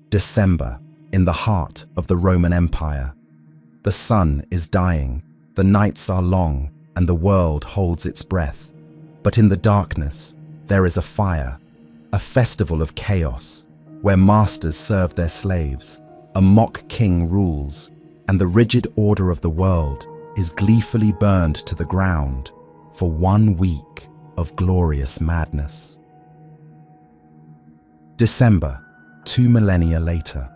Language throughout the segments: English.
December, in the heart of the Roman Empire. The sun is dying, the nights are long, and the world holds its breath. But in the darkness, there is a fire, a festival of chaos, where masters serve their slaves, a mock king rules, and the rigid order of the world is gleefully burned to the ground for 1 week of glorious madness. December, 2 millennia later.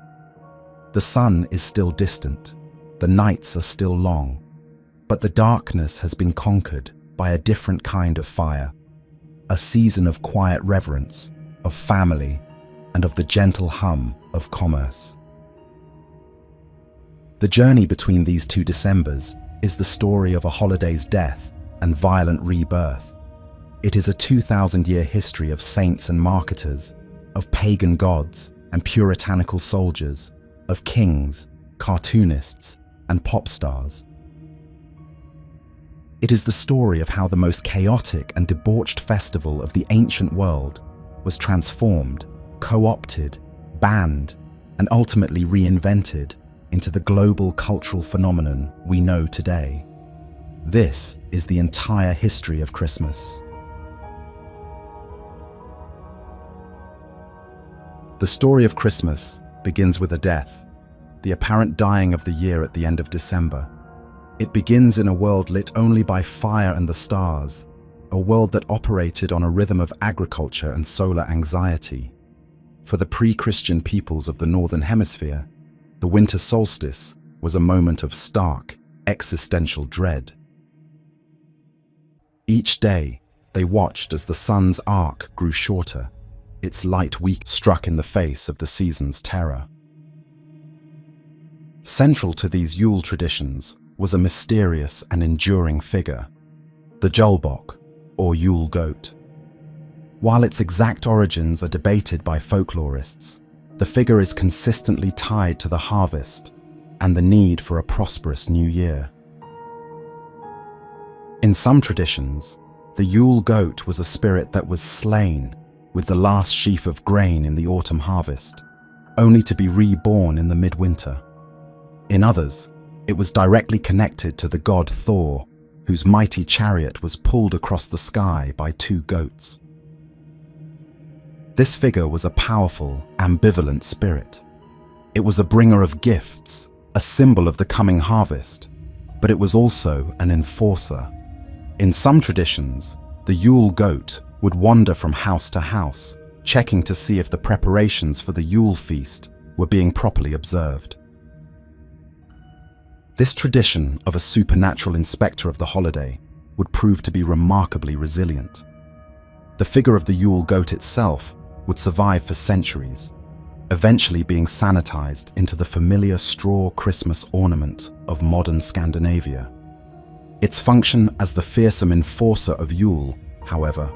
The sun is still distant, the nights are still long, but the darkness has been conquered by a different kind of fire, a season of quiet reverence, of family, and of the gentle hum of commerce. The journey between these 2 Decembers is the story of a holiday's death and violent rebirth. It is a 2,000-year history of saints and marketers, of pagan gods and puritanical soldiers, of kings, cartoonists, and pop stars. It is the story of how the most chaotic and debauched festival of the ancient world was transformed, co-opted, banned, and ultimately reinvented into the global cultural phenomenon we know today. This is the entire history of Christmas. The story of Christmas begins with a death, the apparent dying of the year at the end of December. It begins in a world lit only by fire and the stars, a world that operated on a rhythm of agriculture and solar anxiety. For the pre-Christian peoples of the Northern Hemisphere, the winter solstice was a moment of stark, existential dread. Each day, they watched as the sun's arc grew shorter, its light weak struck in the face of the season's terror. Central to these Yule traditions was a mysterious and enduring figure, the Julbok, or Yule goat. While its exact origins are debated by folklorists, the figure is consistently tied to the harvest and the need for a prosperous new year. In some traditions, the Yule goat was a spirit that was slain with the last sheaf of grain in the autumn harvest, only to be reborn in the midwinter. In others, it was directly connected to the god Thor, whose mighty chariot was pulled across the sky by 2 goats. This figure was a powerful, ambivalent spirit. It was a bringer of gifts, a symbol of the coming harvest, but it was also an enforcer. In some traditions, the Yule goat would wander from house to house, checking to see if the preparations for the Yule feast were being properly observed. This tradition of a supernatural inspector of the holiday would prove to be remarkably resilient. The figure of the Yule goat itself would survive for centuries, eventually being sanitized into the familiar straw Christmas ornament of modern Scandinavia. Its function as the fearsome enforcer of Yule, however,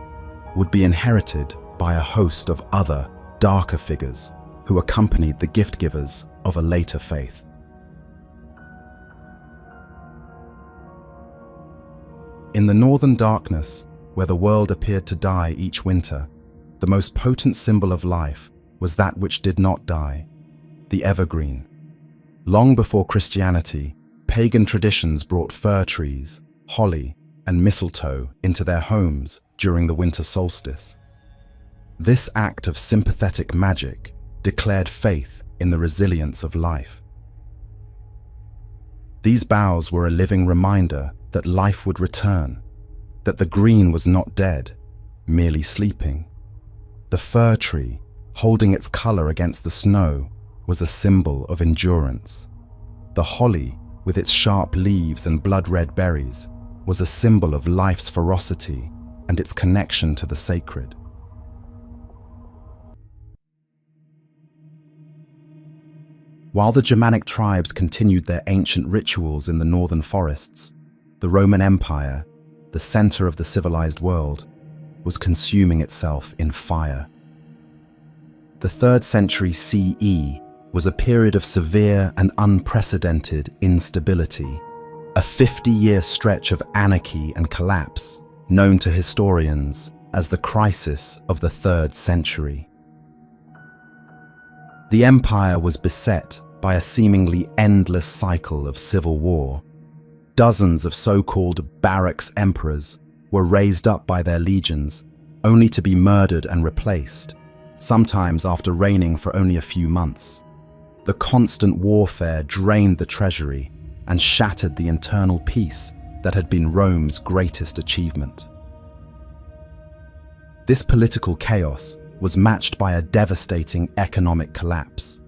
would be inherited by a host of other, darker figures who accompanied the gift-givers of a later faith. In the northern darkness, where the world appeared to die each winter, the most potent symbol of life was that which did not die, the evergreen. Long before Christianity, pagan traditions brought fir trees, holly, and mistletoe into their homes during the winter solstice. This act of sympathetic magic declared faith in the resilience of life. These boughs were a living reminder that life would return, that the green was not dead, merely sleeping. The fir tree, holding its color against the snow, was a symbol of endurance. The holly, with its sharp leaves and blood-red berries, was a symbol of life's ferocity and its connection to the sacred. While the Germanic tribes continued their ancient rituals in the northern forests, the Roman Empire, the center of the civilized world, was consuming itself in fire. The 3rd century CE was a period of severe and unprecedented instability, a 50-year stretch of anarchy and collapse, known to historians as the crisis of the 3rd century. The empire was beset by a seemingly endless cycle of civil war. Dozens of so-called barracks emperors were raised up by their legions, only to be murdered and replaced, sometimes after reigning for only a few months. The constant warfare drained the treasury and shattered the internal peace that had been Rome's greatest achievement. This political chaos was matched by a devastating economic collapse.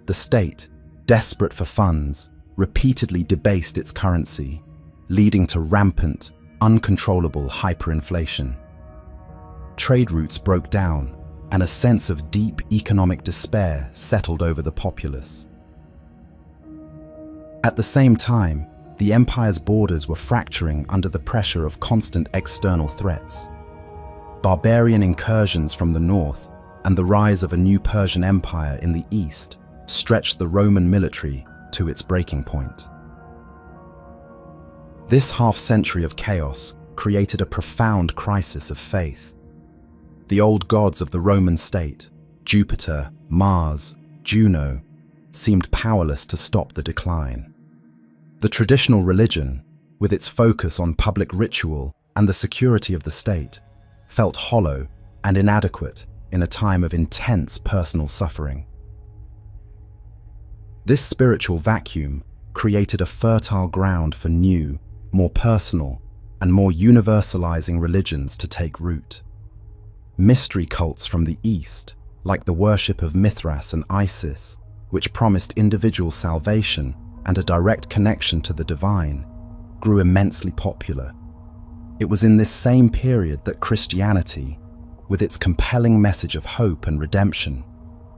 The state, desperate for funds, repeatedly debased its currency, leading to rampant, uncontrollable hyperinflation. Trade routes broke down, and a sense of deep economic despair settled over the populace. At the same time, the empire's borders were fracturing under the pressure of constant external threats. Barbarian incursions from the north and the rise of a new Persian empire in the east stretched the Roman military to its breaking point. This half-century of chaos created a profound crisis of faith. The old gods of the Roman state, Jupiter, Mars, Juno, seemed powerless to stop the decline. The traditional religion, with its focus on public ritual and the security of the state, felt hollow and inadequate in a time of intense personal suffering. This spiritual vacuum created a fertile ground for new, more personal, and more universalizing religions to take root. Mystery cults from the East, like the worship of Mithras and Isis, which promised individual salvation and a direct connection to the divine, grew immensely popular. It was in this same period that Christianity, with its compelling message of hope and redemption,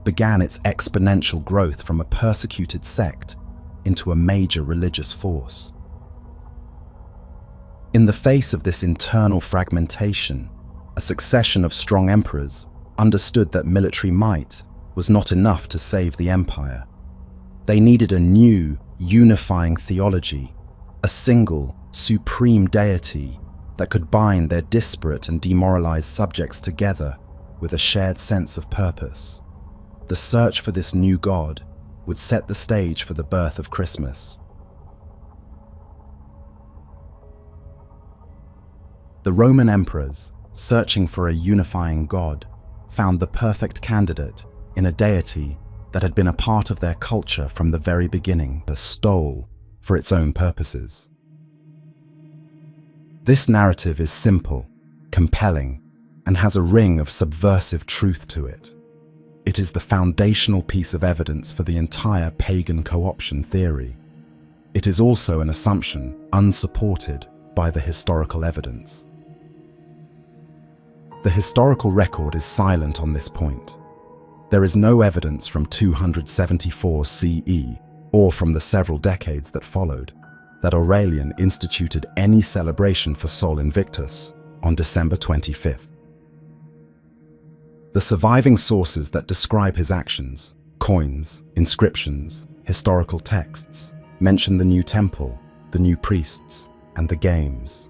began its exponential growth from a persecuted sect into a major religious force. In the face of this internal fragmentation, a succession of strong emperors understood that military might was not enough to save the empire. They needed a new, unifying theology, a single, supreme deity that could bind their disparate and demoralized subjects together with a shared sense of purpose. The search for this new god would set the stage for the birth of Christmas. The Roman emperors, searching for a unifying god, found the perfect candidate in a deity that had been a part of their culture from the very beginning, but stole for its own purposes. This narrative is simple, compelling, and has a ring of subversive truth to it. It is the foundational piece of evidence for the entire pagan co-option theory. It is also an assumption unsupported by the historical evidence. The historical record is silent on this point. There is no evidence from 274 CE, or from the several decades that followed, that Aurelian instituted any celebration for Sol Invictus on December 25th. The surviving sources that describe his actions, coins, inscriptions, historical texts, mention the new temple, the new priests, and the games.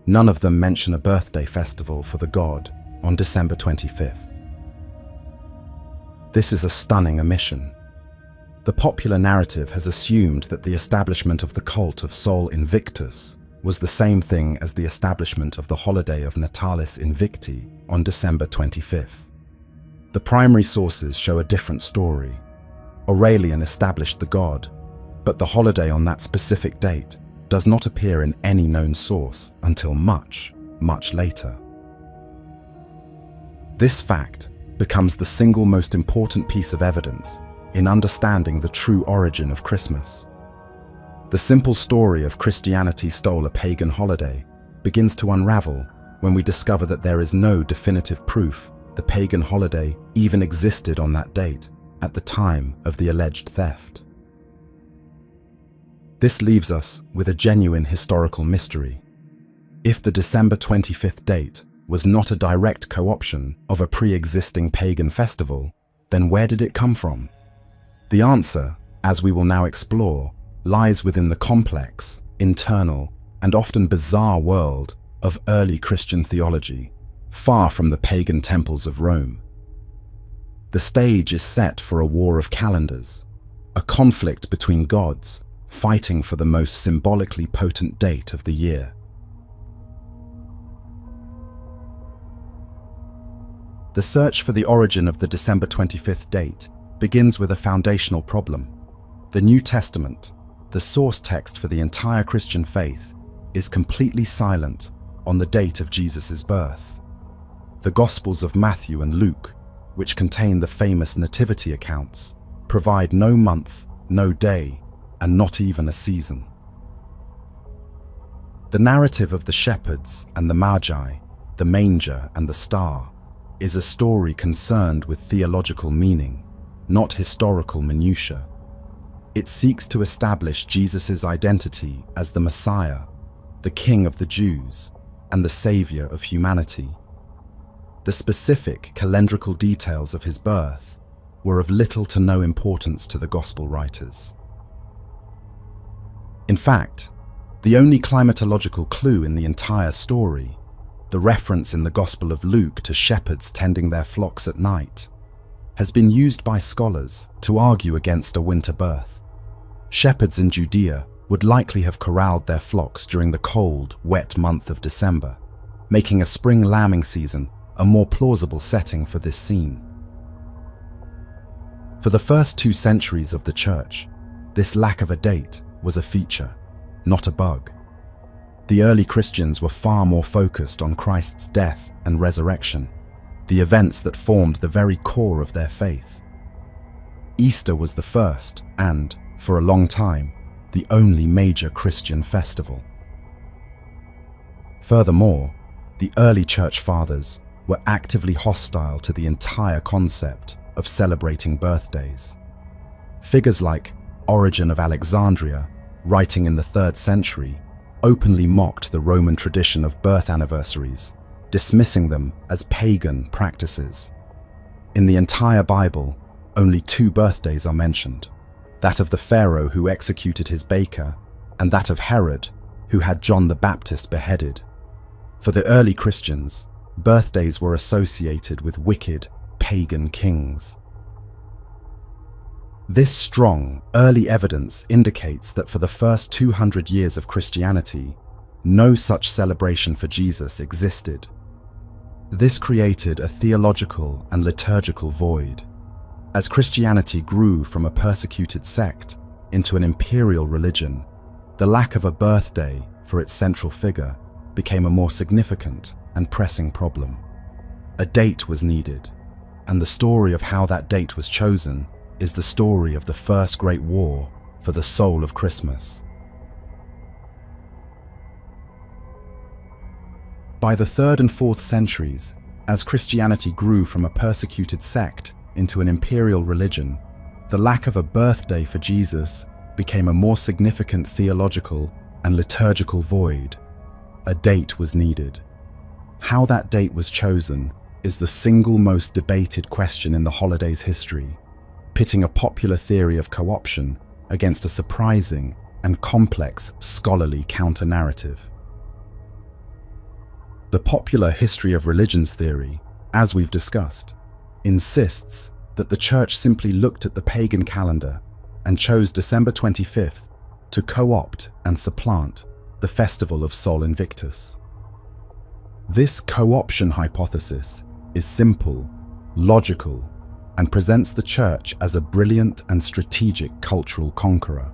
None of them mention a birthday festival for the god on December 25th. This is a stunning omission. The popular narrative has assumed that the establishment of the cult of Sol Invictus was the same thing as the establishment of the holiday of Natalis Invicti on December 25th. The primary sources show a different story. Aurelian established the god, but the holiday on that specific date does not appear in any known source until much, much later. This fact becomes the single most important piece of evidence in understanding the true origin of Christmas. The simple story of Christianity stole a pagan holiday begins to unravel when we discover that there is no definitive proof the pagan holiday even existed on that date at the time of the alleged theft. This leaves us with a genuine historical mystery. If the December 25th date was not a direct co-option of a pre-existing pagan festival, then where did it come from? The answer, as we will now explore, lies within the complex, internal, and often bizarre world of early Christian theology, far from the pagan temples of Rome. The stage is set for a war of calendars, a conflict between gods fighting for the most symbolically potent date of the year. The search for the origin of the December 25th date begins with a foundational problem. The New Testament, the source text for the entire Christian faith, is completely silent on the date of Jesus' birth. The Gospels of Matthew and Luke, which contain the famous nativity accounts, provide no month, no day, and not even a season. The narrative of the shepherds and the Magi, the manger and the star, is a story concerned with theological meaning, not historical minutiae. It seeks to establish Jesus' identity as the Messiah, the King of the Jews, and the Savior of humanity. The specific calendrical details of his birth were of little to no importance to the Gospel writers. In fact, the only climatological clue in the entire story, the reference in the Gospel of Luke to shepherds tending their flocks at night, has been used by scholars to argue against a winter birth. Shepherds in Judea would likely have corralled their flocks during the cold, wet month of December, making a spring lambing season a more plausible setting for this scene. For the first 2 centuries of the Church, this lack of a date was a feature, not a bug. The early Christians were far more focused on Christ's death and resurrection, the events that formed the very core of their faith. Easter was the first and, for a long time, the only major Christian festival. Furthermore, the early Church Fathers were actively hostile to the entire concept of celebrating birthdays. Figures like Origen of Alexandria, writing in the 3rd century, openly mocked the Roman tradition of birth anniversaries, dismissing them as pagan practices. In the entire Bible, only 2 birthdays are mentioned, that of the Pharaoh who executed his baker, and that of Herod, who had John the Baptist beheaded. For the early Christians, birthdays were associated with wicked, pagan kings. This strong, early evidence indicates that for the first 200 years of Christianity, no such celebration for Jesus existed. This created a theological and liturgical void. As Christianity grew from a persecuted sect into an imperial religion, the lack of a birthday for its central figure became a more significant and pressing problem. A date was needed, and the story of how that date was chosen is the story of the First Great War for the soul of Christmas. By the 3rd and 4th centuries, as Christianity grew from a persecuted sect into an imperial religion, the lack of a birthday for Jesus became a more significant theological and liturgical void. A date was needed. How that date was chosen is the single most debated question in the holiday's history, pitting a popular theory of co-option against a surprising and complex scholarly counter-narrative. The popular history of religions theory, as we've discussed, insists that the Church simply looked at the pagan calendar and chose December 25th to co-opt and supplant the festival of Sol Invictus. This co-option hypothesis is simple, logical, and presents the Church as a brilliant and strategic cultural conqueror.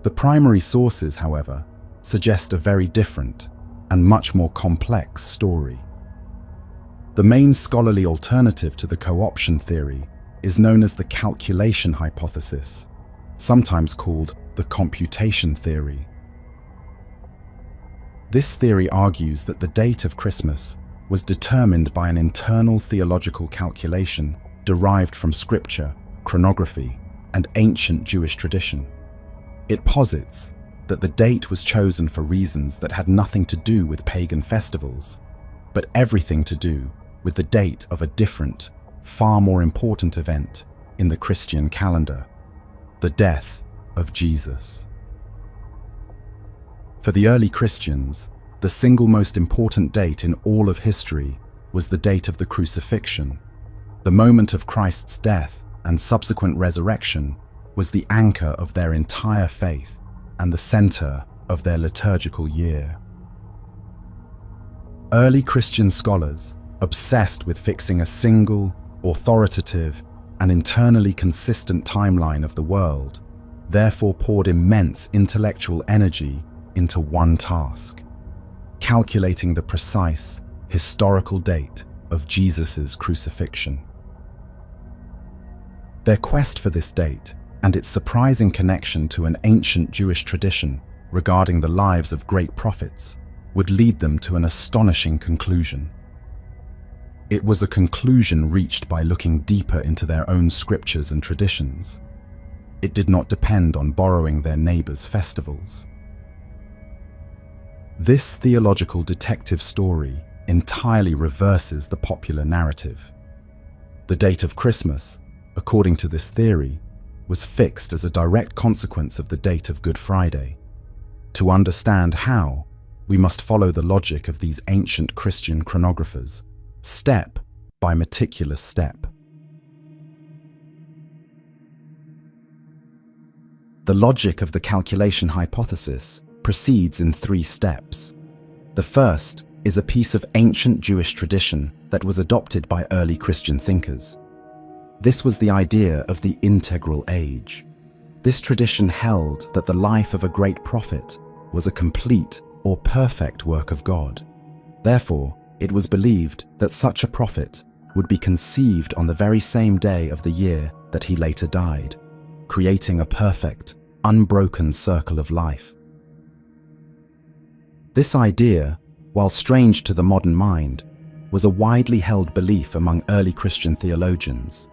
The primary sources, however, suggest a very different and much more complex story. The main scholarly alternative to the co-option theory is known as the calculation hypothesis, sometimes called the computation theory. This theory argues that the date of Christmas was determined by an internal theological calculation derived from scripture, chronography, and ancient Jewish tradition. It posits that the date was chosen for reasons that had nothing to do with pagan festivals, but everything to do with the date of a different, far more important event in the Christian calendar: the death of Jesus. For the early Christians, the single most important date in all of history was the date of the crucifixion, The moment of Christ's death and subsequent resurrection was the anchor of their entire faith and the center of their liturgical year. Early Christian scholars, obsessed with fixing a single, authoritative, and internally consistent timeline of the world, therefore poured immense intellectual energy into one task: calculating the precise, historical date of Jesus' crucifixion. Their quest for this date and its surprising connection to an ancient Jewish tradition regarding the lives of great prophets would lead them to an astonishing conclusion. It was a conclusion reached by looking deeper into their own scriptures and traditions. It did not depend on borrowing their neighbors' festivals. This theological detective story entirely reverses the popular narrative. The date of Christmas, according to this theory, was fixed as a direct consequence of the date of Good Friday. To understand how, we must follow the logic of these ancient Christian chronographers, step by meticulous step. The logic of the calculation hypothesis proceeds in 3 steps. The first is a piece of ancient Jewish tradition that was adopted by early Christian thinkers. This was the idea of the integral age. This tradition held that the life of a great prophet was a complete or perfect work of God. Therefore, it was believed that such a prophet would be conceived on the very same day of the year that he later died, creating a perfect, unbroken circle of life. This idea, while strange to the modern mind, was a widely held belief among early Christian theologians.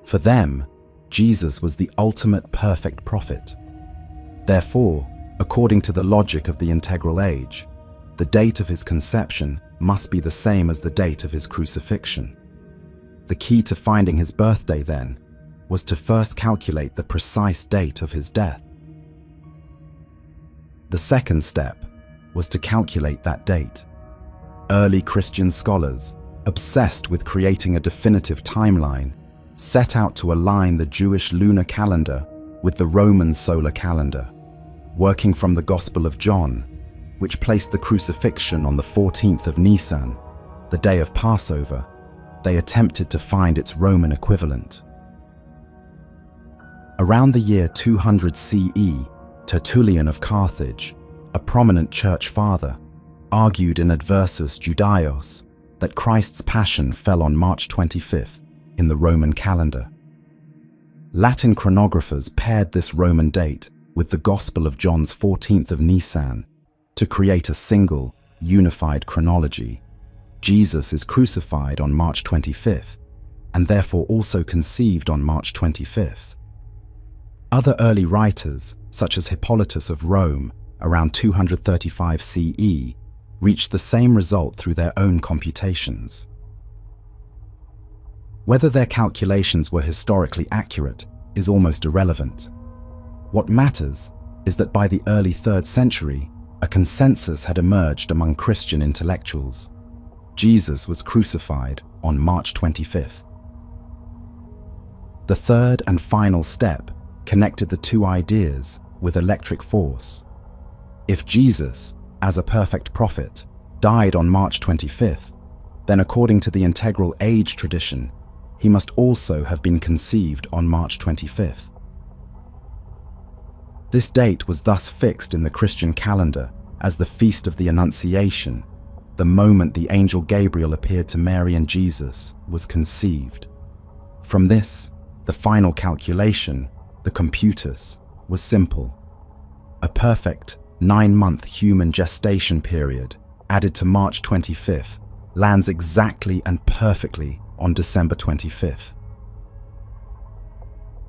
For them, Jesus was the ultimate perfect prophet. Therefore, according to the logic of the integral age, the date of his conception must be the same as the date of his crucifixion. The key to finding his birthday, then, was to first calculate the precise date of his death. The second step was to calculate that date. Early Christian scholars, obsessed with creating a definitive timeline, set out to align the Jewish lunar calendar with the Roman solar calendar, working from the Gospel of John, which placed the crucifixion on the 14th of Nisan, the day of Passover. They attempted to find its Roman equivalent. Around the year 200 CE, Tertullian of Carthage, a prominent church father, argued in Adversus Judaios that Christ's Passion fell on March 25th in the Roman calendar. Latin chronographers paired this Roman date with the Gospel of John's 14th of Nisan to create a single, unified chronology. Jesus is crucified on March 25th, and therefore also conceived on March 25th. Other early writers, such as Hippolytus of Rome, around 235 CE, reached the same result through their own computations. Whether their calculations were historically accurate is almost irrelevant. What matters is that by the early 3rd century, a consensus had emerged among Christian intellectuals. Jesus was crucified on March 25th. The third and final step connected the two ideas with electric force. If Jesus, as a perfect prophet, died on March 25th, then according to the integral age tradition, he must also have been conceived on March 25th. This date was thus fixed in the Christian calendar as the Feast of the Annunciation, the moment the angel Gabriel appeared to Mary and Jesus was conceived. From this, the final calculation, the computus, was simple. A perfect 9-month human gestation period added to March 25th lands exactly and perfectly on December 25th.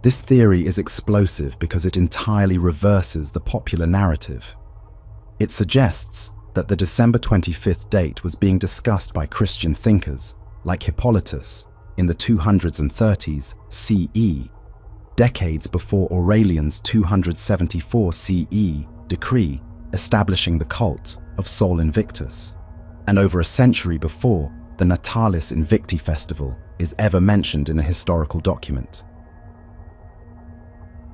This theory is explosive because it entirely reverses the popular narrative. It suggests that the December 25th date was being discussed by Christian thinkers like Hippolytus in the 230s CE, decades before Aurelian's 274 CE decree establishing the cult of Sol Invictus, and over a century before the Natalis Invicti festival is ever mentioned in a historical document.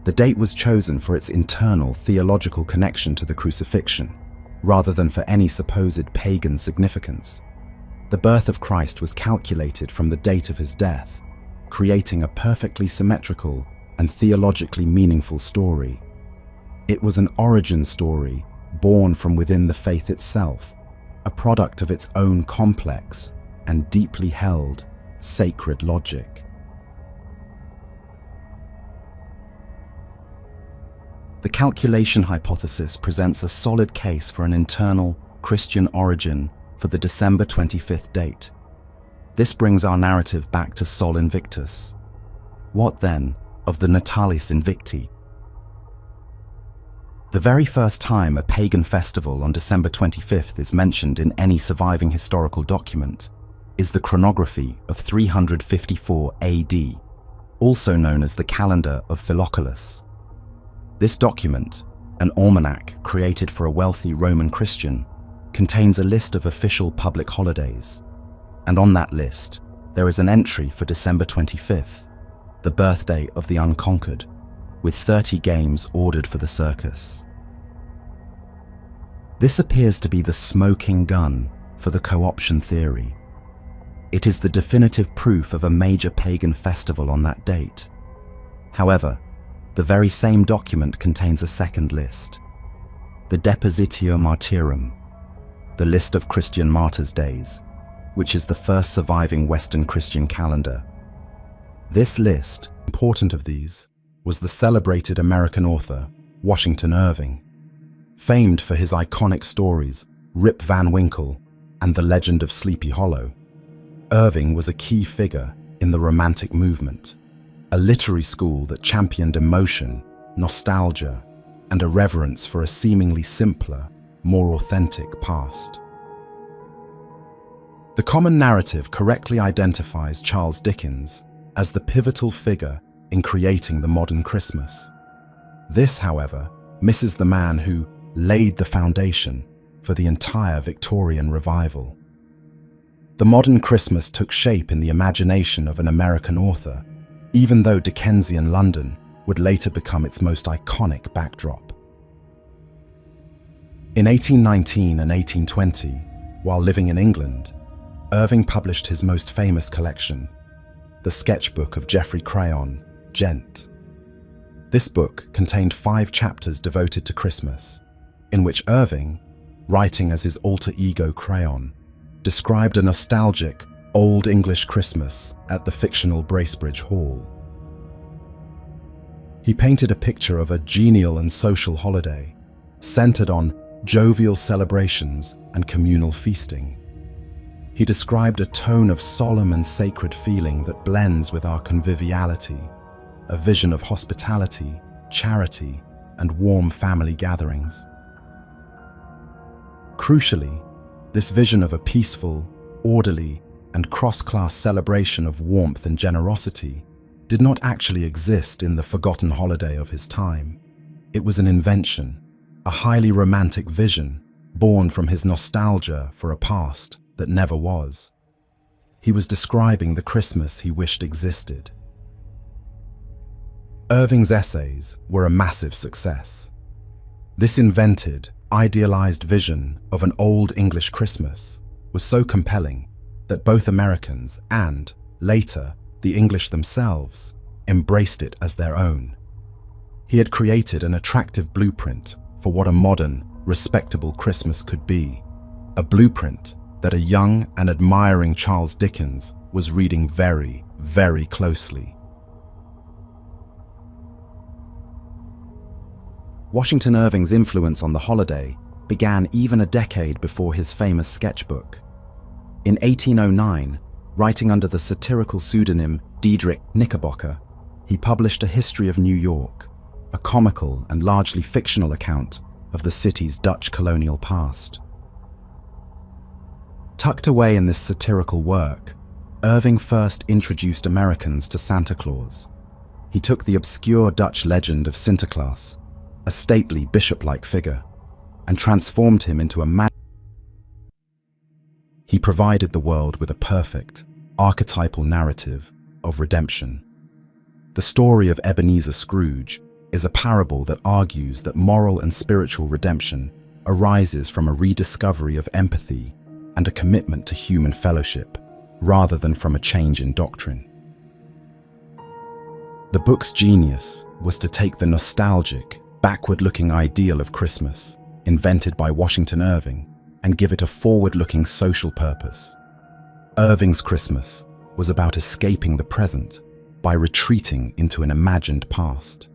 The date was chosen for its internal theological connection to the crucifixion, rather than for any supposed pagan significance. The birth of Christ was calculated from the date of his death, creating a perfectly symmetrical and theologically meaningful story. It was an origin story born from within the faith itself, a product of its own complex and deeply held sacred logic. The calculation hypothesis presents a solid case for an internal Christian origin for the December 25th date. This brings our narrative back to Sol Invictus. What then of the Natalis Invicti? The very first time a pagan festival on December 25th is mentioned in any surviving historical document is the chronography of 354 AD, also known as the Calendar of Philocalus. This document, an almanac created for a wealthy Roman Christian, contains a list of official public holidays, and on that list there is an entry for December 25th, the birthday of the unconquered, with 30 games ordered for the circus. This appears to be the smoking gun for the co-option theory. It is the definitive proof of a major pagan festival on that date. However, the very same document contains a second list, the Depositio Martyrum, the list of Christian martyrs' days, which is the first surviving Western Christian calendar. This list, important of these, was the celebrated American author Washington Irving, famed for his iconic stories Rip Van Winkle and The Legend of Sleepy Hollow. Irving was a key figure in the Romantic movement, a literary school that championed emotion, nostalgia, and a reverence for a seemingly simpler, more authentic past. The common narrative correctly identifies Charles Dickens as the pivotal figure in creating the modern Christmas. This, however, misses the man who laid the foundation for the entire Victorian revival. The modern Christmas took shape in the imagination of an American author, even though Dickensian London would later become its most iconic backdrop. In 1819 and 1820, while living in England, Irving published his most famous collection, the Sketchbook of Geoffrey Crayon, Gent. This book contained 5 chapters devoted to Christmas, in which Irving, writing as his alter ego Crayon, described a nostalgic, Old English Christmas at the fictional Bracebridge Hall. He painted a picture of a genial and social holiday, centered on jovial celebrations and communal feasting. He described a tone of solemn and sacred feeling that blends with our conviviality, a vision of hospitality, charity, and warm family gatherings. Crucially, this vision of a peaceful, orderly, and cross-class celebration of warmth and generosity did not actually exist in the forgotten holiday of his time. It was an invention, a highly romantic vision born from his nostalgia for a past that never was. He was describing the Christmas he wished existed. Irving's essays were a massive success. This invented, idealized vision of an Old English Christmas was so compelling that both Americans and, later, the English themselves embraced it as their own. He had created an attractive blueprint for what a modern, respectable Christmas could be, a blueprint that a young and admiring Charles Dickens was reading very, very closely. Washington Irving's influence on the holiday began even a decade before his famous sketchbook. In 1809, writing under the satirical pseudonym Diedrich Knickerbocker, he published A History of New York, a comical and largely fictional account of the city's Dutch colonial past. Tucked away in this satirical work, Irving first introduced Americans to Santa Claus. He took the obscure Dutch legend of Sinterklaas, a stately bishop-like figure, and transformed him into a man. He provided the world with a perfect, archetypal narrative of redemption. The story of Ebenezer Scrooge is a parable that argues that moral and spiritual redemption arises from a rediscovery of empathy and a commitment to human fellowship, rather than from a change in doctrine. The book's genius was to take the nostalgic, backward-looking ideal of Christmas, invented by Washington Irving, and give it a forward-looking social purpose. Irving's Christmas was about escaping the present by retreating into an imagined past.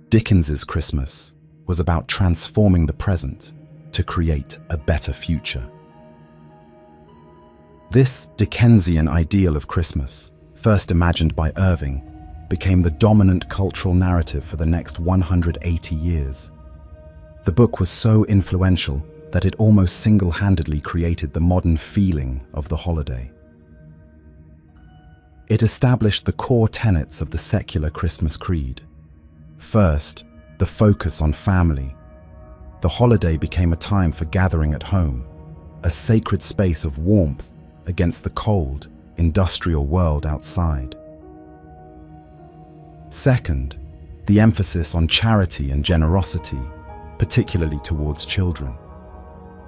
Dickens's Christmas was about transforming the present to create a better future. This Dickensian ideal of Christmas, first imagined by Irving, became the dominant cultural narrative for the next 180 years. The book was so influential that it almost single-handedly created the modern feeling of the holiday. It established the core tenets of the secular Christmas creed. First, the focus on family. The holiday became a time for gathering at home, a sacred space of warmth against the cold, industrial world outside. Second, the emphasis on charity and generosity, particularly towards children.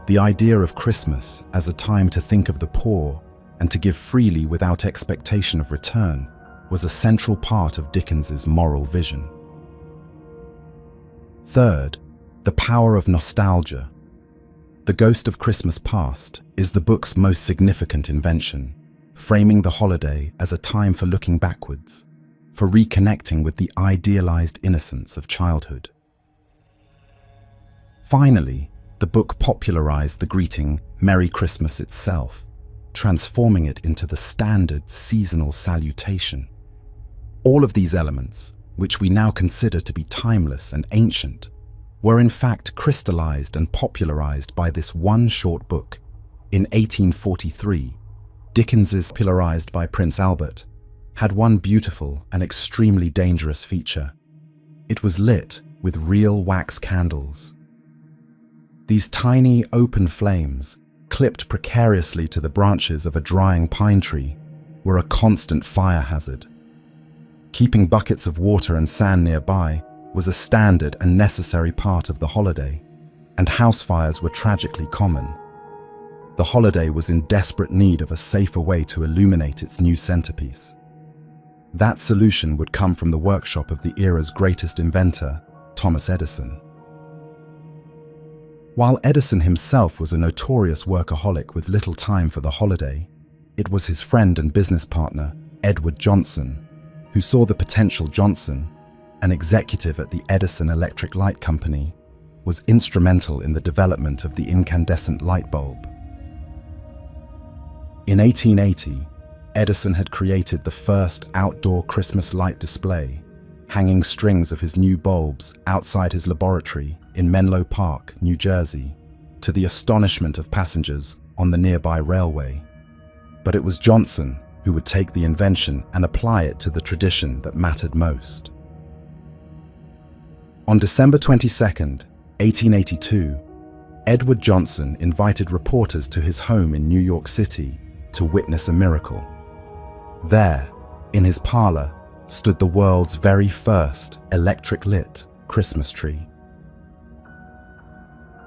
The idea of Christmas as a time to think of the poor and to give freely without expectation of return was a central part of Dickens's moral vision. Third, the power of nostalgia. The Ghost of Christmas Past is the book's most significant invention, framing the holiday as a time for looking backwards, for reconnecting with the idealized innocence of childhood. Finally, the book popularized the greeting Merry Christmas itself, transforming it into the standard seasonal salutation. All of these elements, which we now consider to be timeless and ancient, were in fact crystallized and popularized by this one short book. In 1843, Dickens's popularized by Prince Albert, had one beautiful and extremely dangerous feature. It was lit with real wax candles. These tiny open flames, clipped precariously to the branches of a drying pine tree, were a constant fire hazard. Keeping buckets of water and sand nearby was a standard and necessary part of the holiday, and house fires were tragically common. The holiday was in desperate need of a safer way to illuminate its new centerpiece. That solution would come from the workshop of the era's greatest inventor, Thomas Edison. While Edison himself was a notorious workaholic with little time for the holiday, it was his friend and business partner, Edward Johnson, who saw the potential. Johnson, an executive at the Edison Electric Light Company, was instrumental in the development of the incandescent light bulb. In 1880, Edison had created the first outdoor Christmas light display, hanging strings of his new bulbs outside his laboratory in Menlo Park, New Jersey, to the astonishment of passengers on the nearby railway. But it was Johnson who would take the invention and apply it to the tradition that mattered most. On December 22, 1882, Edward Johnson invited reporters to his home in New York City to witness a miracle. There, in his parlor, stood the world's very first electric-lit Christmas tree.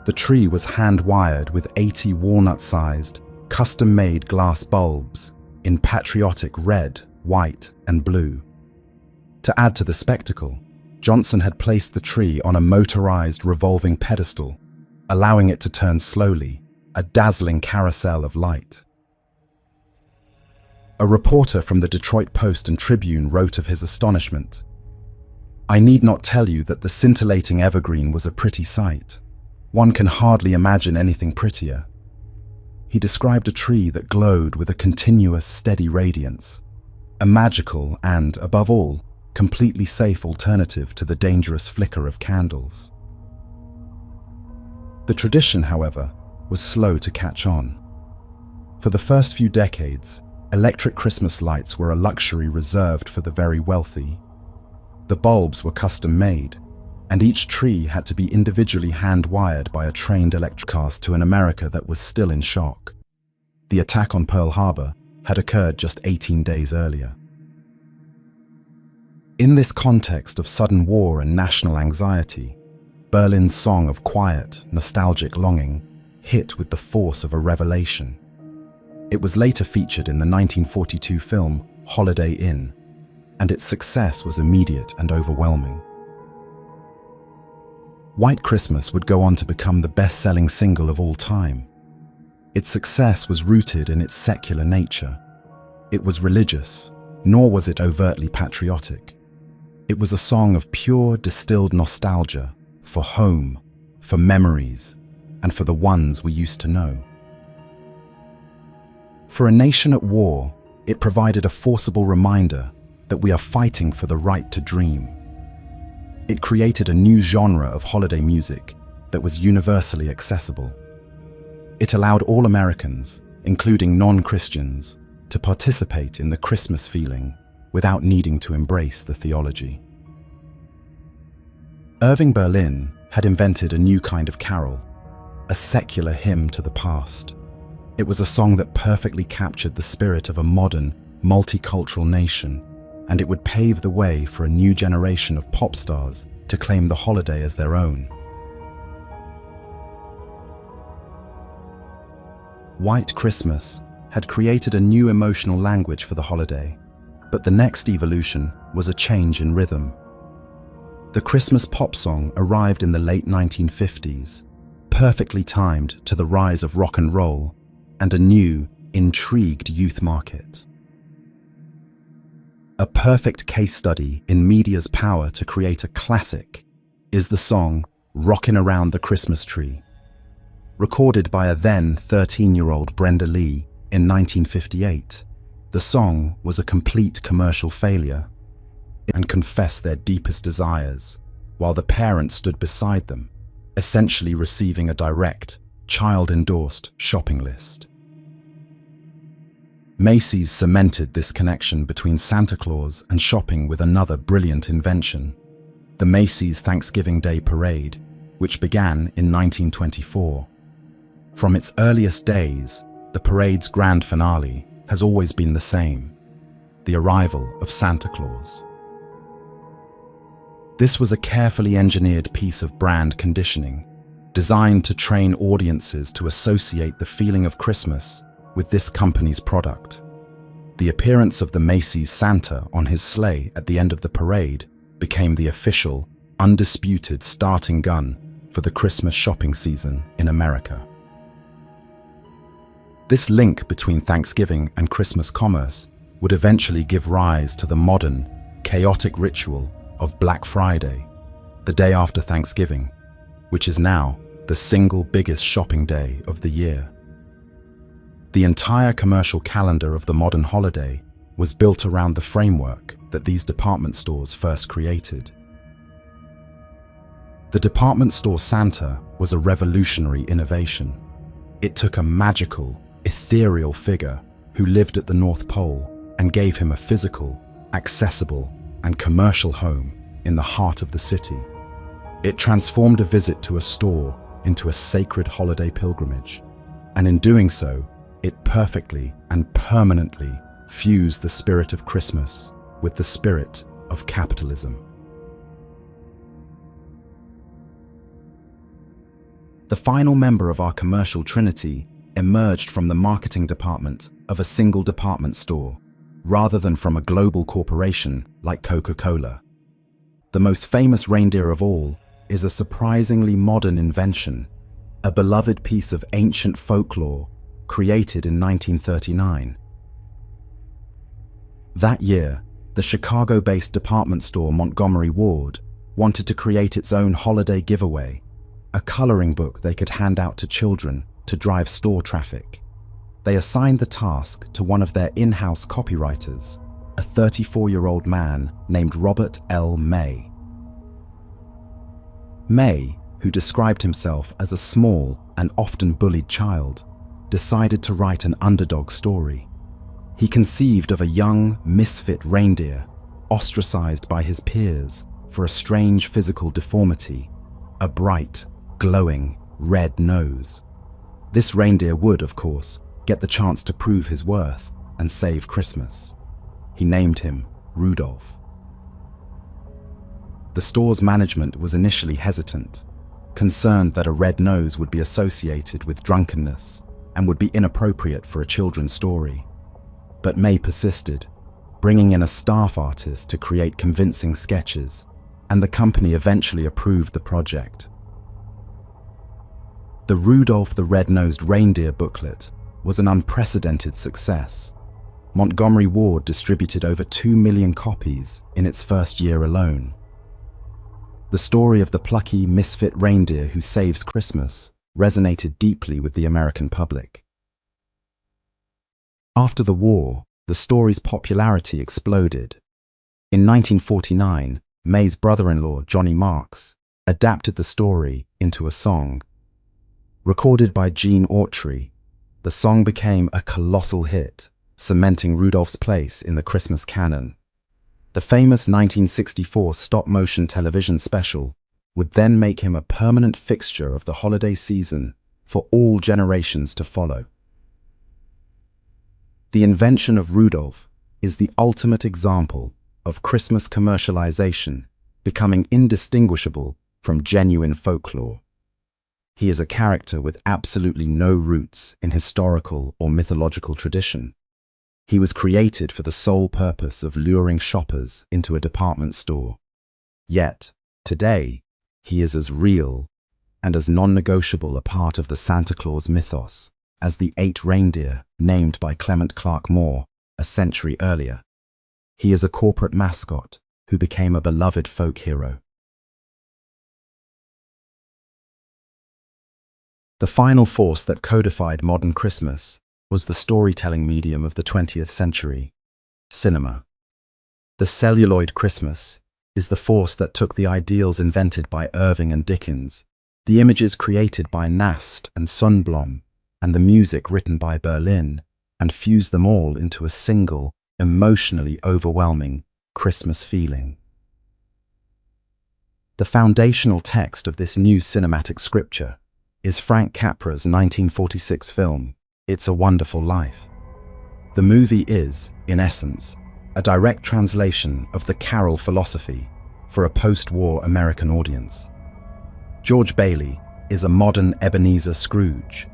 The tree was hand-wired with 80 walnut-sized, custom-made glass bulbs in patriotic red, white, and blue. To add to the spectacle, Johnson had placed the tree on a motorized revolving pedestal, allowing it to turn slowly, a dazzling carousel of light. A reporter from the Detroit Post and Tribune wrote of his astonishment, "I need not tell you that the scintillating evergreen was a pretty sight. One can hardly imagine anything prettier." He described a tree that glowed with a continuous, steady radiance, a magical and, above all, completely safe alternative to the dangerous flicker of candles. The tradition, however, was slow to catch on. For the first few decades, electric Christmas lights were a luxury reserved for the very wealthy. The bulbs were custom-made, and each tree had to be individually hand-wired by a trained electricast to an America that was still in shock. The attack on Pearl Harbor had occurred just 18 days earlier. In this context of sudden war and national anxiety, Berlin's song of quiet, nostalgic longing hit with the force of a revelation. It was later featured in the 1942 film Holiday Inn, and its success was immediate and overwhelming. White Christmas would go on to become the best-selling single of all time. Its success was rooted in its secular nature. It was religious, nor was it overtly patriotic. It was a song of pure, distilled nostalgia for home, for memories, and for the ones we used to know. For a nation at war, it provided a forcible reminder that we are fighting for the right to dream. It created a new genre of holiday music that was universally accessible. It allowed all Americans, including non-Christians, to participate in the Christmas feeling without needing to embrace the theology. Irving Berlin had invented a new kind of carol, a secular hymn to the past. It was a song that perfectly captured the spirit of a modern, multicultural nation, and it would pave the way for a new generation of pop stars to claim the holiday as their own. White Christmas had created a new emotional language for the holiday, but the next evolution was a change in rhythm. The Christmas pop song arrived in the late 1950s, perfectly timed to the rise of rock and roll and a new, intrigued youth market. A perfect case study in media's power to create a classic is the song "Rockin' Around the Christmas Tree." Recorded by a then 13-year-old Brenda Lee in 1958, the song was a complete commercial failure and confessed their deepest desires, while the parents stood beside them, essentially receiving a direct, child-endorsed shopping list. Macy's cemented this connection between Santa Claus and shopping with another brilliant invention, the Macy's Thanksgiving Day Parade, which began in 1924. From its earliest days, the parade's grand finale has always been the same: the arrival of Santa Claus. This was a carefully engineered piece of brand conditioning, designed to train audiences to associate the feeling of Christmas with this company's product. The appearance of the Macy's Santa on his sleigh at the end of the parade became the official, undisputed starting gun for the Christmas shopping season in America. This link between Thanksgiving and Christmas commerce would eventually give rise to the modern, chaotic ritual of Black Friday, the day after Thanksgiving, which is now the single biggest shopping day of the year. The entire commercial calendar of the modern holiday was built around the framework that these department stores first created. The department store Santa was a revolutionary innovation. It took a magical, ethereal figure who lived at the North Pole and gave him a physical, accessible, and commercial home in the heart of the city. It transformed a visit to a store into a sacred holiday pilgrimage, and in doing so, it perfectly and permanently fused the spirit of Christmas with the spirit of capitalism. The final member of our commercial trinity emerged from the marketing department of a single department store, rather than from a global corporation like Coca-Cola. The most famous reindeer of all is a surprisingly modern invention, a beloved piece of ancient folklore created in 1939. That year, the Chicago-based department store Montgomery Ward wanted to create its own holiday giveaway, a coloring book they could hand out to children to drive store traffic. They assigned the task to one of their in-house copywriters, a 34-year-old man named Robert L. May. May, who described himself as a small and often bullied child, decided to write an underdog story. He conceived of a young, misfit reindeer, ostracized by his peers for a strange physical deformity, a bright, glowing, red nose. This reindeer would, of course, get the chance to prove his worth and save Christmas. He named him Rudolph. The store's management was initially hesitant, concerned that a red nose would be associated with drunkenness and would be inappropriate for a children's story. But May persisted, bringing in a staff artist to create convincing sketches, and the company eventually approved the project. The Rudolph the Red-Nosed Reindeer booklet was an unprecedented success. Montgomery Ward distributed over 2 million copies in its first year alone. The story of the plucky, misfit reindeer who saves Christmas resonated deeply with the American public. After the war, the story's popularity exploded. In 1949, May's brother-in-law, Johnny Marks, adapted the story into a song. Recorded by Gene Autry, the song became a colossal hit, cementing Rudolph's place in the Christmas canon. The famous 1964 stop-motion television special would then make him a permanent fixture of the holiday season for all generations to follow. The invention of Rudolph is the ultimate example of Christmas commercialization becoming indistinguishable from genuine folklore. He is a character with absolutely no roots in historical or mythological tradition. He was created for the sole purpose of luring shoppers into a department store. Yet, today, he is as real and as non-negotiable a part of the Santa Claus mythos as the 8 reindeer named by Clement Clarke Moore a century earlier. He is a corporate mascot who became a beloved folk hero. The final force that codified modern Christmas was the storytelling medium of the 20th century, cinema. The celluloid Christmas is the force that took the ideals invented by Irving and Dickens, the images created by Nast and Sundblom, and the music written by Berlin, and fused them all into a single, emotionally overwhelming Christmas feeling. The foundational text of this new cinematic scripture is Frank Capra's 1946 film, It's a Wonderful Life. The movie is, in essence, a direct translation of the Carol philosophy for a post-war American audience. George Bailey is a modern Ebenezer Scrooge,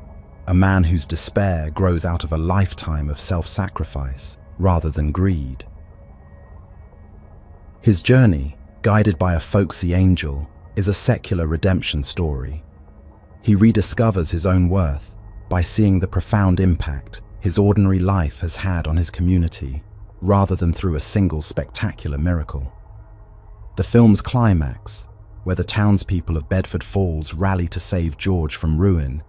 a man whose despair grows out of a lifetime of self-sacrifice rather than greed. His journey, guided by a folksy angel, is a secular redemption story. He rediscovers his own worth by seeing the profound impact his ordinary life has had on his community, rather than through a single spectacular miracle. The film's climax, where the townspeople of Bedford Falls rally to save George from ruin,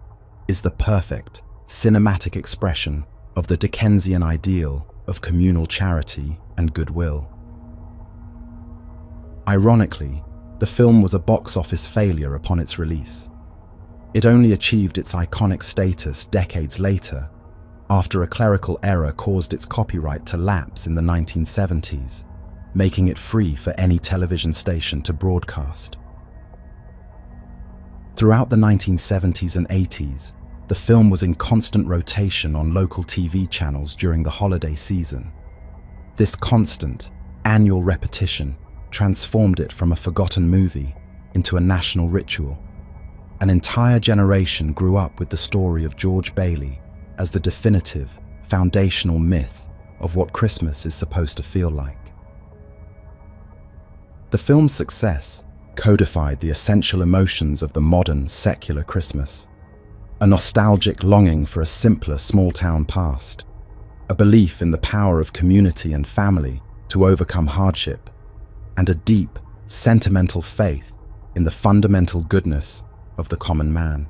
is the perfect, cinematic expression of the Dickensian ideal of communal charity and goodwill. Ironically, the film was a box office failure upon its release. It only achieved its iconic status decades later, after a clerical error caused its copyright to lapse in the 1970s, making it free for any television station to broadcast. Throughout the 1970s and 80s, the film was in constant rotation on local TV channels during the holiday season. This constant, annual repetition transformed it from a forgotten movie into a national ritual. An entire generation grew up with the story of George Bailey as the definitive, foundational myth of what Christmas is supposed to feel like. The film's success codified the essential emotions of the modern, secular Christmas. A nostalgic longing for a simpler, small-town past, a belief in the power of community and family to overcome hardship, and a deep, sentimental faith in the fundamental goodness of the common man.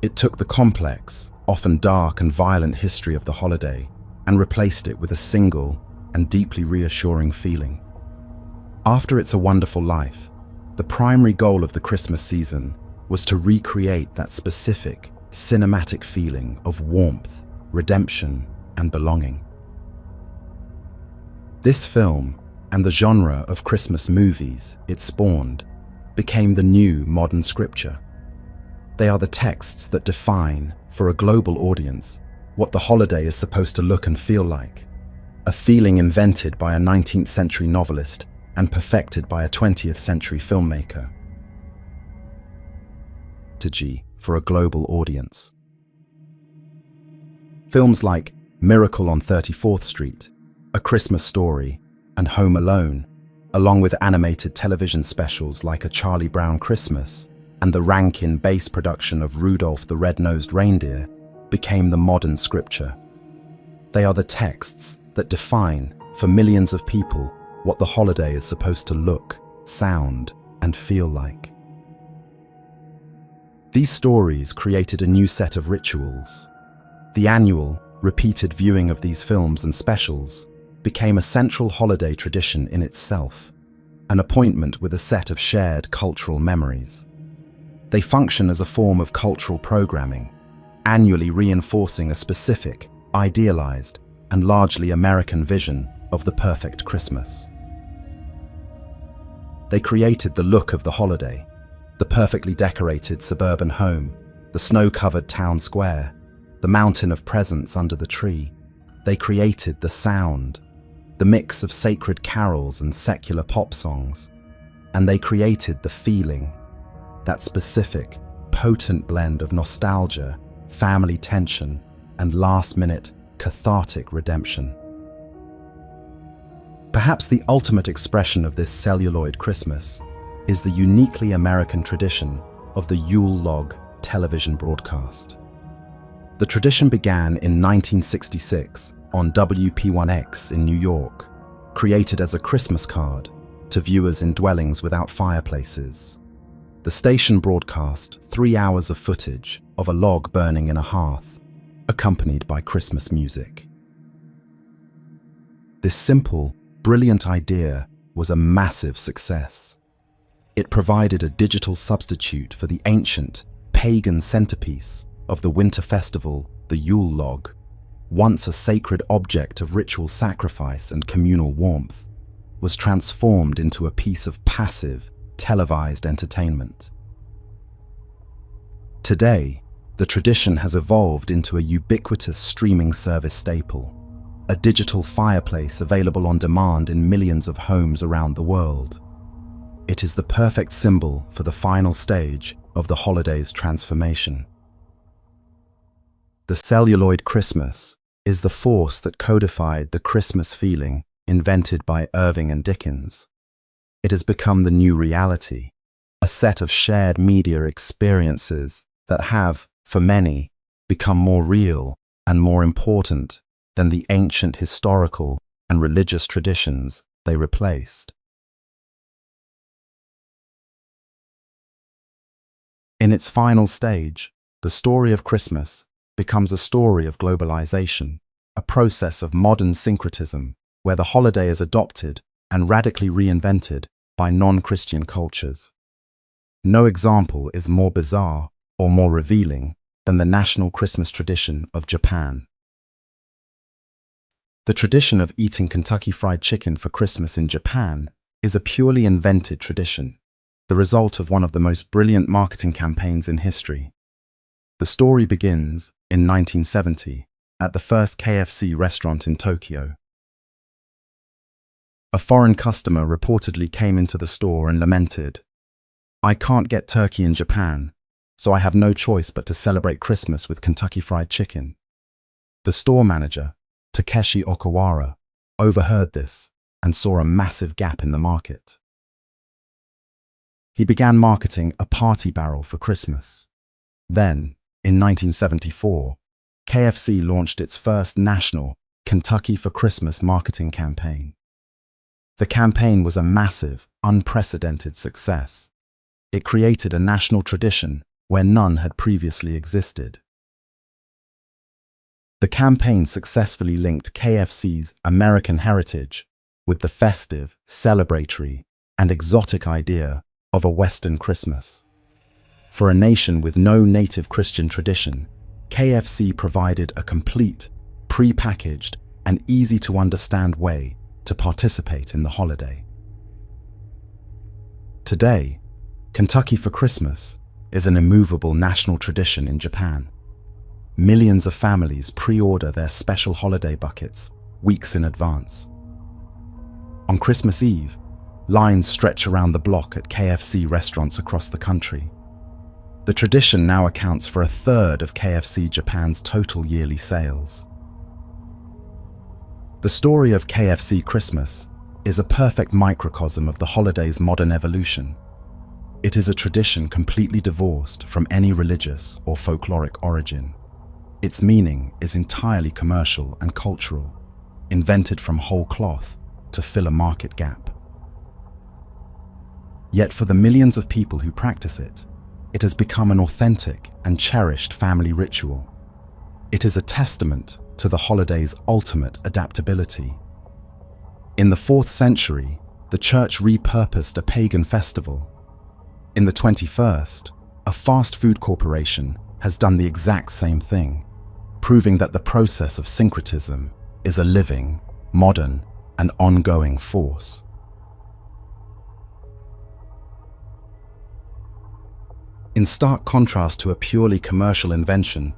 It took the complex, often dark and violent history of the holiday and replaced it with a single and deeply reassuring feeling. After It's a Wonderful Life, the primary goal of the Christmas season was to recreate that specific, cinematic feeling of warmth, redemption, and belonging. This film, and the genre of Christmas movies it spawned, became the new modern scripture. They are the texts that define, for a global audience, what the holiday is supposed to look and feel like. A feeling invented by a 19th century novelist and perfected by a 20th century filmmaker. Strategy for a global audience. Films like Miracle on 34th Street, A Christmas Story, and Home Alone, along with animated television specials like A Charlie Brown Christmas and the Rankin-Bass production of Rudolph the Red-Nosed Reindeer, became the modern scripture. They are the texts that define, for millions of people, what the holiday is supposed to look, sound, and feel like. These stories created a new set of rituals. The annual, repeated viewing of these films and specials became a central holiday tradition in itself, an appointment with a set of shared cultural memories. They function as a form of cultural programming, annually reinforcing a specific, idealized, and largely American vision of the perfect Christmas. They created the look of the holiday, the perfectly decorated suburban home, the snow-covered town square, the mountain of presents under the tree. They created the sound, the mix of sacred carols and secular pop songs. And they created the feeling, that specific, potent blend of nostalgia, family tension, and last-minute, cathartic redemption. Perhaps the ultimate expression of this celluloid Christmas is the uniquely American tradition of the Yule log television broadcast. The tradition began in 1966 on WP1X in New York, created as a Christmas card to viewers in dwellings without fireplaces. The station broadcast 3 hours of footage of a log burning in a hearth, accompanied by Christmas music. This simple, brilliant idea was a massive success. It provided a digital substitute for the ancient, pagan centerpiece of the winter festival, the Yule log, once a sacred object of ritual sacrifice and communal warmth, was transformed into a piece of passive, televised entertainment. Today, the tradition has evolved into a ubiquitous streaming service staple, a digital fireplace available on demand in millions of homes around the world. It is the perfect symbol for the final stage of the holiday's transformation. The celluloid Christmas is the force that codified the Christmas feeling invented by Irving and Dickens. It has become the new reality, a set of shared media experiences that have, for many, become more real and more important than the ancient historical and religious traditions they replaced. In its final stage, the story of Christmas becomes a story of globalization, a process of modern syncretism where the holiday is adopted and radically reinvented by non-Christian cultures. No example is more bizarre or more revealing than the national Christmas tradition of Japan. The tradition of eating Kentucky Fried Chicken for Christmas in Japan is a purely invented tradition, the result of one of the most brilliant marketing campaigns in history. The story begins in 1970 at the first KFC restaurant in Tokyo. A foreign customer reportedly came into the store and lamented, "I can't get turkey in Japan, so I have no choice but to celebrate Christmas with Kentucky Fried Chicken." The store manager, Takeshi Okawara, overheard this and saw a massive gap in the market. He began marketing a party barrel for Christmas. Then, in 1974, KFC launched its first national Kentucky for Christmas marketing campaign. The campaign was a massive, unprecedented success. It created a national tradition where none had previously existed. The campaign successfully linked KFC's American heritage with the festive, celebratory, and exotic idea of a Western Christmas. For a nation with no native Christian tradition, KFC provided a complete, pre-packaged, and easy-to-understand way to participate in the holiday. Today, Kentucky for Christmas is an immovable national tradition in Japan. millions of families pre-order their special holiday buckets weeks in advance. On Christmas Eve, lines stretch around the block at KFC restaurants across the country. The tradition now accounts for a third of KFC Japan's total yearly sales. The story of KFC Christmas is a perfect microcosm of the holiday's modern evolution. It is a tradition completely divorced from any religious or folkloric origin. Its meaning is entirely commercial and cultural, invented from whole cloth to fill a market gap. Yet for the millions of people who practice it, it has become an authentic and cherished family ritual. It is a testament to the holiday's ultimate adaptability. In the 4th century, the church repurposed a pagan festival. In the 21st, a fast food corporation has done the exact same thing, proving that the process of syncretism is a living, modern, and ongoing force. In stark contrast to a purely commercial invention,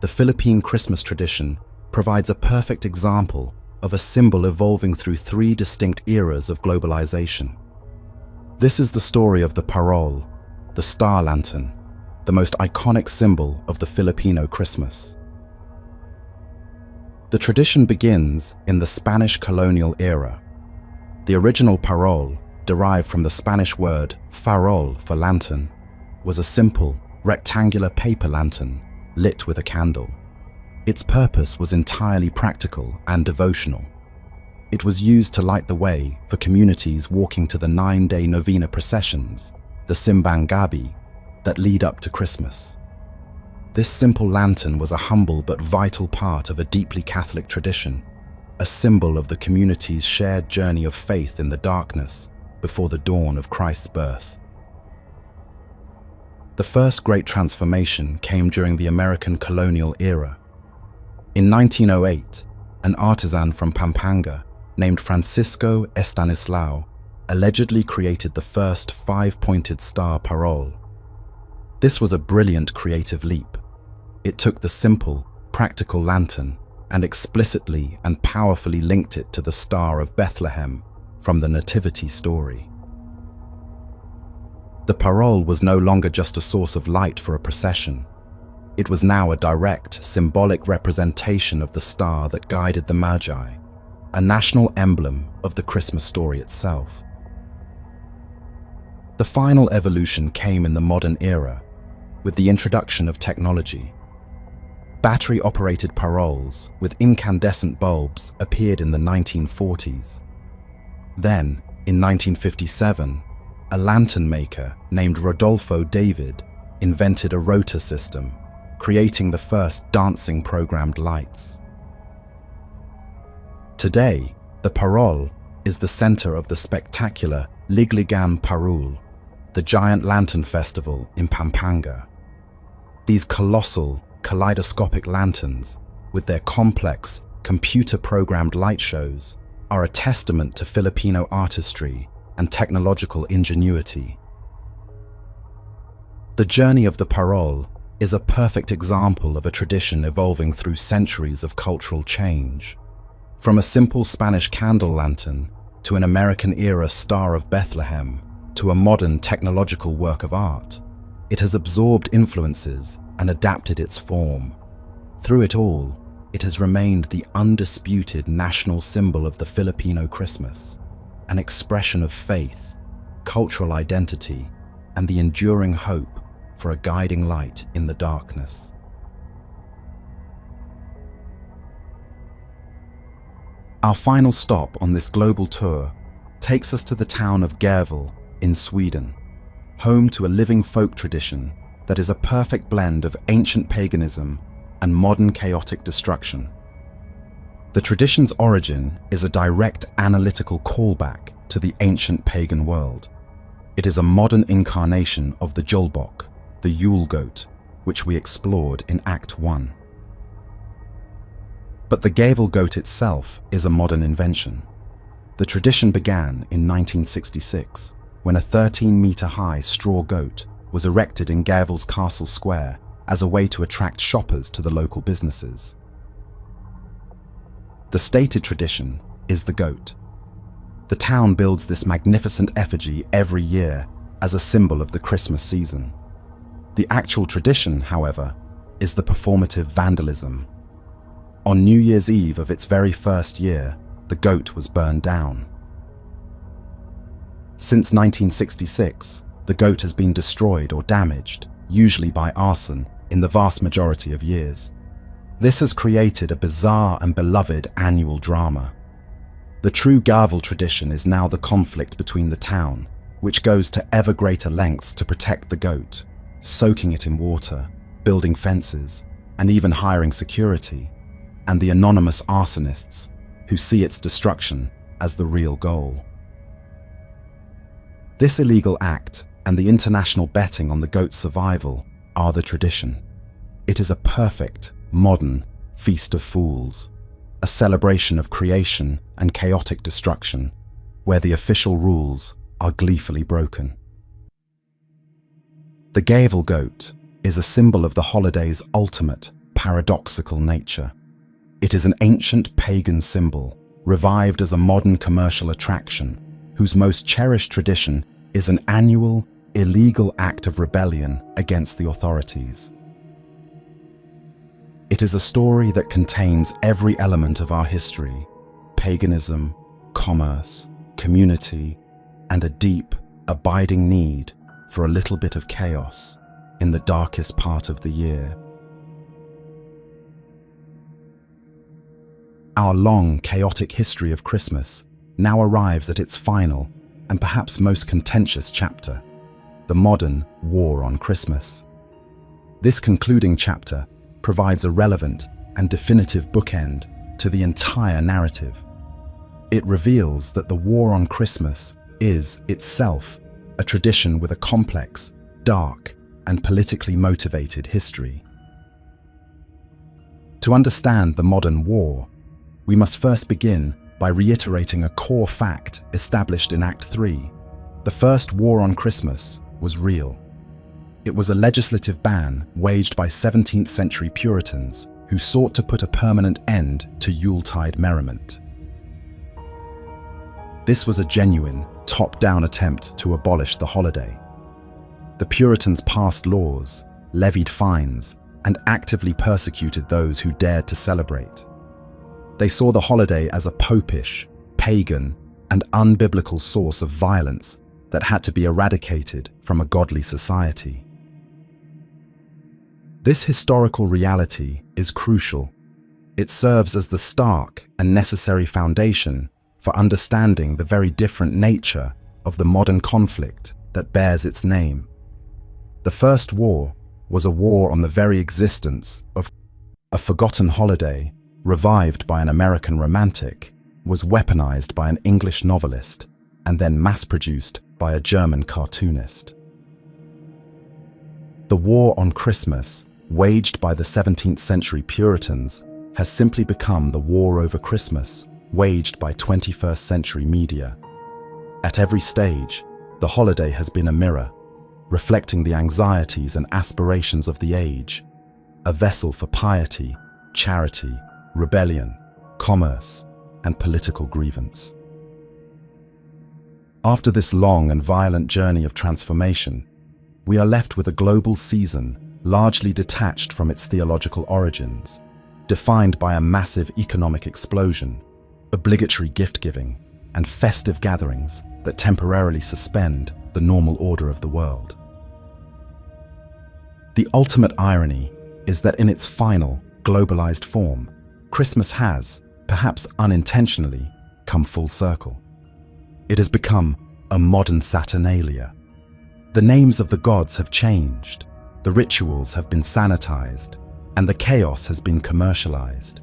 the Philippine Christmas tradition provides a perfect example of a symbol evolving through 3 distinct eras of globalization. This is the story of the parol, the star lantern, the most iconic symbol of the Filipino Christmas. The tradition begins in the Spanish colonial era. The original parol, derived from the Spanish word farol for lantern, was a simple, rectangular paper lantern lit with a candle. Its purpose was entirely practical and devotional. It was used to light the way for communities walking to the 9-day novena processions, the Simbang Gabi, that lead up to Christmas. This simple lantern was a humble but vital part of a deeply Catholic tradition, a symbol of the community's shared journey of faith in the darkness before the dawn of Christ's birth. The first great transformation came during the American colonial era. In 1908, an artisan from Pampanga named Francisco Estanislao allegedly created the first 5-pointed star parol. This was a brilliant creative leap. It took the simple, practical lantern and explicitly and powerfully linked it to the Star of Bethlehem from the Nativity story. The parol was no longer just a source of light for a procession. It was now a direct, symbolic representation of the star that guided the Magi, a national emblem of the Christmas story itself. The final evolution came in the modern era, with the introduction of technology. Battery-operated paroles with incandescent bulbs appeared in the 1940s. Then, in 1957, a lantern maker named Rodolfo David invented a rotor system, creating the first dancing programmed lights. Today, the parol is the center of the spectacular Ligligan Parul, the giant lantern festival in Pampanga. These colossal, kaleidoscopic lanterns, with their complex, computer-programmed light shows, are a testament to Filipino artistry and technological ingenuity. The journey of the parol is a perfect example of a tradition evolving through centuries of cultural change. From a simple Spanish candle lantern to an American-era Star of Bethlehem to a modern technological work of art, it has absorbed influences and adapted its form. Through it all, it has remained the undisputed national symbol of the Filipino Christmas, an expression of faith, cultural identity, and the enduring hope for a guiding light in the darkness. Our final stop on this global tour takes us to the town of Gävle in Sweden, home to a living folk tradition that is a perfect blend of ancient paganism and modern chaotic destruction. The tradition's origin is a direct analytical callback to the ancient pagan world. It is a modern incarnation of the Julbok, the Yule goat, which we explored in Act 1. But the Gävle goat itself is a modern invention. The tradition began in 1966, when a 13-meter-high straw goat was erected in Gävle's Castle Square as a way to attract shoppers to the local businesses. The stated tradition is the goat. The town builds this magnificent effigy every year as a symbol of the Christmas season. The actual tradition, however, is the performative vandalism. On New Year's Eve of its very first year, the goat was burned down. Since 1966, the goat has been destroyed or damaged, usually by arson, in the vast majority of years. This has created a bizarre and beloved annual drama. The true Garvel tradition is now the conflict between the town, which goes to ever greater lengths to protect the goat, soaking it in water, building fences, and even hiring security, and the anonymous arsonists, who see its destruction as the real goal. This illegal act and the international betting on the goat's survival are the tradition. It is a perfect, modern feast of fools, a celebration of creation and chaotic destruction, where the official rules are gleefully broken. The Gavel goat is a symbol of the holiday's ultimate, paradoxical nature. It is an ancient pagan symbol, revived as a modern commercial attraction, whose most cherished tradition is an annual, illegal act of rebellion against the authorities. It is a story that contains every element of our history: paganism, commerce, community, and a deep, abiding need for a little bit of chaos in the darkest part of the year. Our long, chaotic history of Christmas now arrives at its final and perhaps most contentious chapter: the modern war on Christmas. This concluding chapter provides a relevant and definitive bookend to the entire narrative. It reveals that the war on Christmas is itself a tradition with a complex, dark, and politically motivated history. To understand the modern war, we must first begin by reiterating a core fact established in Act 3. The first war on Christmas was real. It was a legislative ban waged by 17th century Puritans who sought to put a permanent end to Yuletide merriment. This was a genuine, top-down attempt to abolish the holiday. The Puritans passed laws, levied fines, and actively persecuted those who dared to celebrate. They saw the holiday as a popish, pagan, and unbiblical source of violence that had to be eradicated from a godly society. This historical reality is crucial. It serves as the stark and necessary foundation for understanding the very different nature of the modern conflict that bears its name. The First War was a war on the very existence of a forgotten holiday, revived by an American romantic, was weaponized by an English novelist, and then mass-produced by a German cartoonist. The war on Christmas, waged by the 17th century Puritans, has simply become the war over Christmas, waged by 21st century media. At every stage, the holiday has been a mirror, reflecting the anxieties and aspirations of the age, a vessel for piety, charity, rebellion, commerce, and political grievance. After this long and violent journey of transformation, we are left with a global season largely detached from its theological origins, defined by a massive economic explosion, obligatory gift-giving, and festive gatherings that temporarily suspend the normal order of the world. The ultimate irony is that in its final, globalized form, Christmas has, perhaps unintentionally, come full circle. It has become a modern Saturnalia. The names of the gods have changed, the rituals have been sanitized, and the chaos has been commercialized.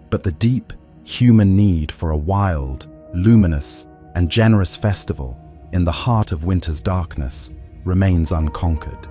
But the deep, human need for a wild, luminous, and generous festival in the heart of winter's darkness remains unconquered.